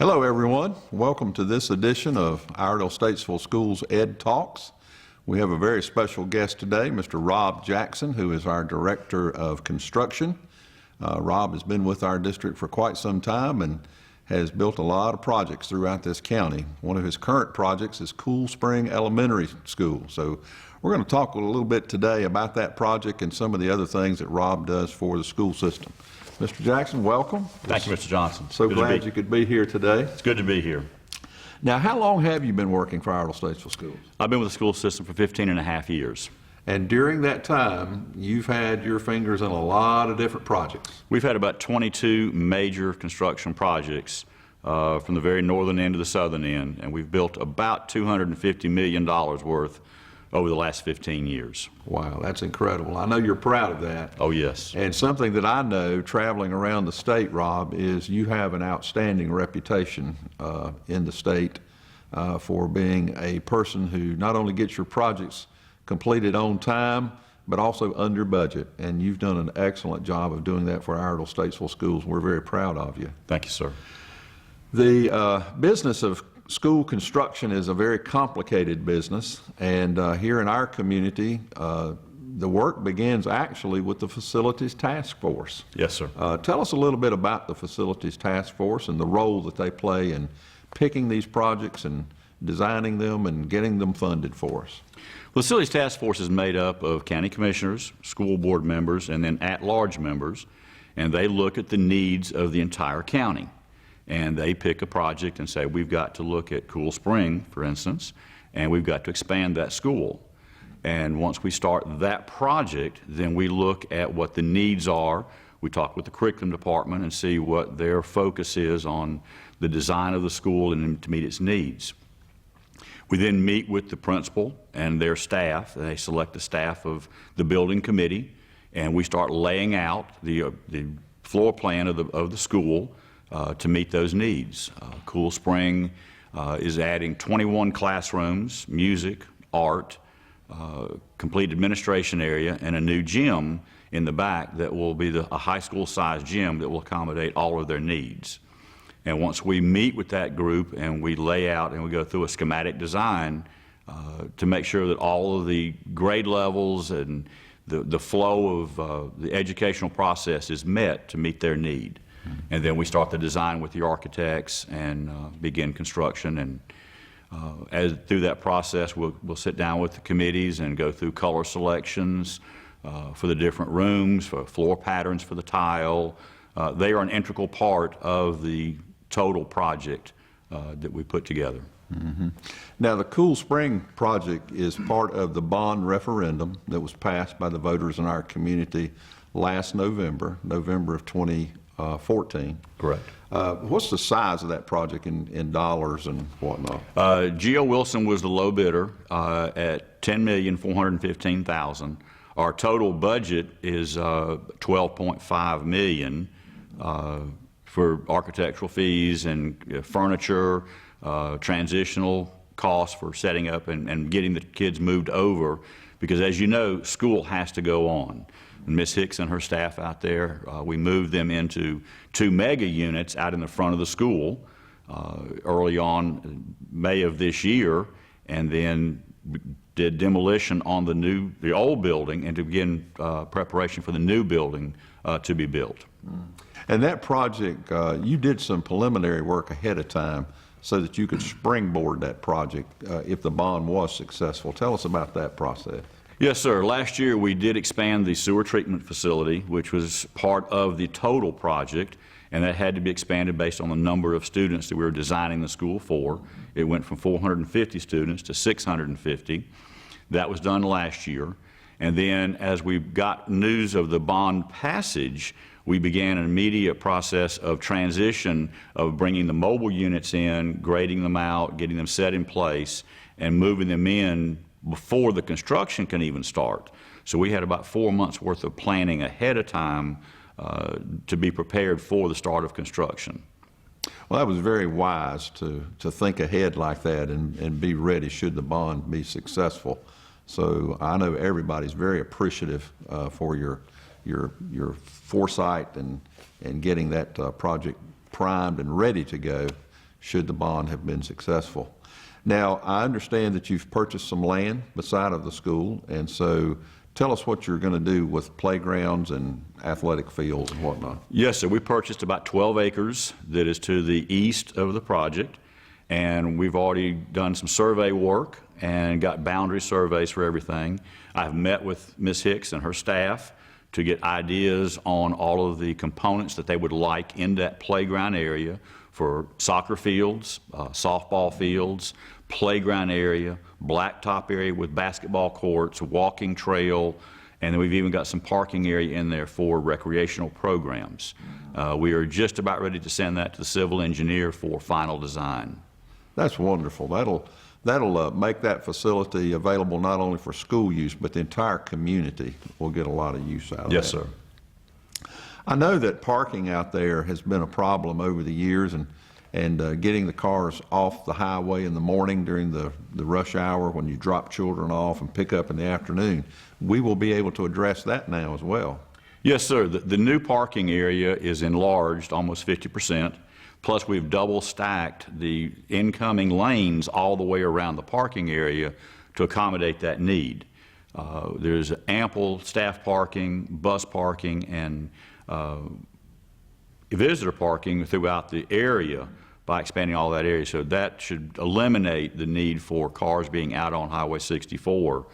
Hello, everyone. Welcome to this edition of Iredell-Statesville Schools EDtalks. We have a very special guest today, Mr. Rob Jackson, who is our Director of Construction. Rob has been with our district for quite some time and has built a lot of projects throughout this county. One of his current projects is Cool Spring Elementary School. So we're going to talk a little bit today about that project and some of the other things that Rob does for the school system. Mr. Jackson, welcome. Thank you, Mr. Johnson. So glad you could be here today. It's good to be here. Now, how long have you been working for Iredell-Statesville Schools? I've been with the school system for 15 and a half years. And during that time, you've had your fingers in a lot of different projects. We've had about 22 major construction projects from the very northern end to the southern end, and we've built about $250 million worth over the last 15 years. Wow, that's incredible. I know you're proud of that. Oh, yes. And something that I know traveling around the state, Rob, is you have an outstanding reputation in the state for being a person who not only gets your projects completed on time, but also under budget. And you've done an excellent job of doing that for Iredell-Statesville Schools. We're very proud of you. Thank you, sir. The business of school construction is a very complicated business, and here in our community, the work begins actually with the Facilities Task Force. Yes, sir. Tell us a little bit about the Facilities Task Force and the role that they play in picking these projects and designing them and getting them funded for us. The Facilities Task Force is made up of county commissioners, school board members, and then at-large members, and they look at the needs of the entire county. And they pick a project and say, we've got to look at Cool Spring, for instance, and we've got to expand that school. And once we start that project, then we look at what the needs are. We talk with the curriculum department and see what their focus is on the design of the school and to meet its needs. We then meet with the principal and their staff. They select the staff of the building committee, and we start laying out the floor plan of the school to meet those needs. Cool Spring is adding 21 classrooms, music, art, complete administration area, and a new gym in the back that will be a high school sized gym that will accommodate all of their needs. And once we meet with that group and we lay out and we go through a schematic design to make sure that all of the grade levels and the flow of the educational process is met to meet their need. And then we start the design with the architects and begin construction. And through that process, we'll sit down with the committees and go through color selections for the different rooms, for floor patterns for the tile. They are an integral part of the total project that we put together. Mm-hmm. Now, the Cool Spring project is part of the bond referendum that was passed by the voters in our community last November of 2014. Correct. What's the size of that project in dollars and whatnot? Geo Wilson was the low bidder at $10,415,000. Our total budget is $12.5 million for architectural fees and furniture, transitional costs for setting up and getting the kids moved over, because as you know, school has to go on. Ms. Hicks and her staff out there, we moved them into 2 mega units out in the front of the school early on May of this year, and then did demolition on the old building and to begin preparation for the new building to be built. And that project, you did some preliminary work ahead of time so that you could springboard that project if the bond was successful. Tell us about that process. Yes, sir. Last year we did expand the sewer treatment facility, which was part of the total project, and that had to be expanded based on the number of students that we were designing the school for. It went from 450 students to 650. That was done last year. And then as we got news of the bond passage, we began an immediate process of transition of bringing the mobile units in, grading them out, getting them set in place, and moving them in before the construction can even start. So we had about 4 months worth of planning ahead of time to be prepared for the start of construction. Well, that was very wise to think ahead like that and be ready should the bond be successful. So I know everybody's very appreciative for your foresight and getting that project primed and ready to go should the bond have been successful. Now, I understand that you've purchased some land beside of the school, and so tell us what you're going to do with playgrounds and athletic fields and whatnot. Yes, sir. We purchased about 12 acres that is to the east of the project, and we've already done some survey work and got boundary surveys for everything. I've met with Ms. Hicks and her staff to get ideas on all of the components that they would like in that playground area for soccer fields, softball fields, playground area, blacktop area with basketball courts, walking trail, and then we've even got some parking area in there for recreational programs. We are just about ready to send that to the civil engineer for final design. That's wonderful. That'll make that facility available not only for school use, but the entire community will get a lot of use out of Yes, that. sir. I know that parking out there has been a problem over the years, and getting the cars off the highway in the morning during the rush hour when you drop children off and pick up in the afternoon. We will be able to address that now as well. Yes, sir. The new parking area is enlarged almost 50%. Plus, we've double stacked the incoming lanes all the way around the parking area to accommodate that need. There's ample staff parking, bus parking, and visitor parking throughout the area by expanding all that area. So that should eliminate the need for cars being out on Highway 64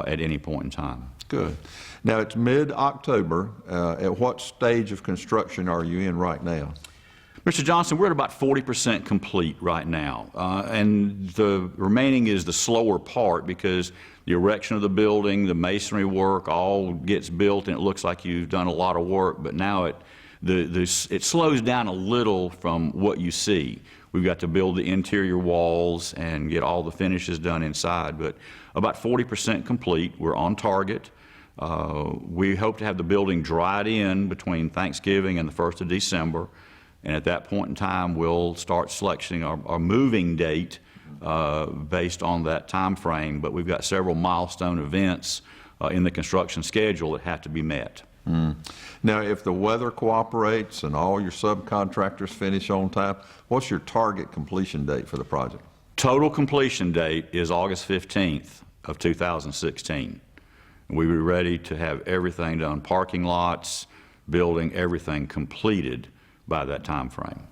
at any point in time. Good. Now, it's mid-October. At what stage of construction are you in right now? Mr. Johnson, we're at about 40% complete right now, and the remaining is the slower part because the erection of the building, the masonry work, all gets built, and it looks like you've done a lot of work, but now it slows down a little from what you see. We've got to build the interior walls and get all the finishes done inside, but about 40% complete. We're on target. We hope to have the building dried in between Thanksgiving and the 1st of December. And at that point in time, we'll start selecting our moving date based on that time frame. But we've got several milestone events in the construction schedule that have to be met. Now, if the weather cooperates and all your subcontractors finish on time, what's your target completion date for the project? Total completion date is August 15th of 2016. We were ready to have everything done, parking lots, building, everything completed by that time frame.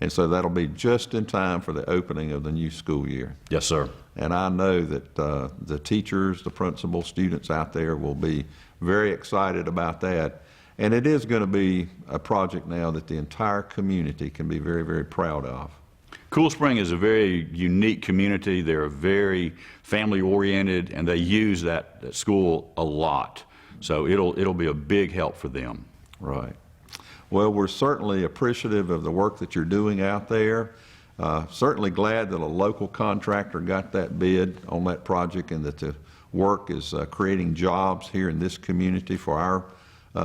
And so that'll be just in time for the opening of the new school year. Yes, sir. And I know that the teachers, the principals, students out there will be very excited about that. And it is going to be a project now that the entire community can be very, very proud of. Cool Spring is a very unique community. They're very family-oriented, and they use that school a lot. So it'll be a big help for them. Right. Well, we're certainly appreciative of the work that you're doing out there. Certainly glad that a local contractor got that bid on that project and that the work is creating jobs here in this community for our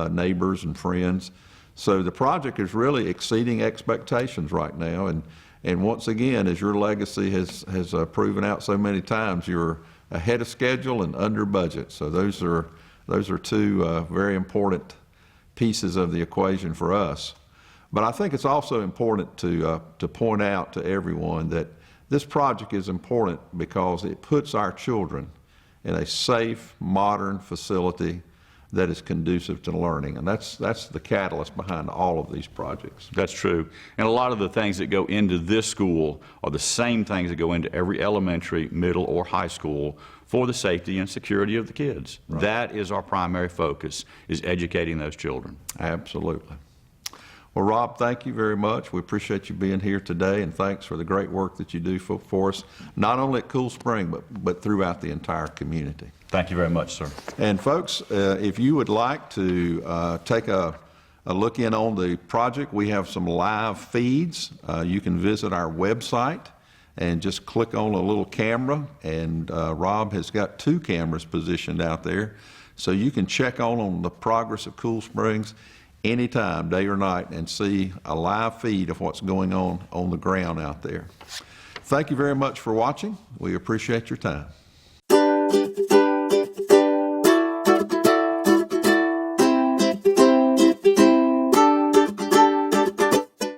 neighbors and friends. So the project is really exceeding expectations right now. And once again, as your legacy has proven out so many times, you're ahead of schedule and under budget. So those are two very important pieces of the equation for us. But I think it's also important to point out to everyone that this project is important because it puts our children in a safe, modern facility that is conducive to learning. And that's the catalyst behind all of these projects. That's true. And a lot of the things that go into this school are the same things that go into every elementary, middle, or high school for the safety and security of the kids. Right. That is our primary focus, is educating those children. Absolutely. Well, Rob, thank you very much. We appreciate you being here today, and thanks for the great work that you do for us, not only at Cool Spring, but throughout the entire community. Thank you very much, sir. And folks, if you would like to take a look in on the project, we have some live feeds. You can visit our website and just click on a little camera, and Rob has got 2 cameras positioned out there, so you can check on the progress of Cool Springs anytime, day or night, and see a live feed of what's going on the ground out there. Thank you very much for watching. We appreciate your time.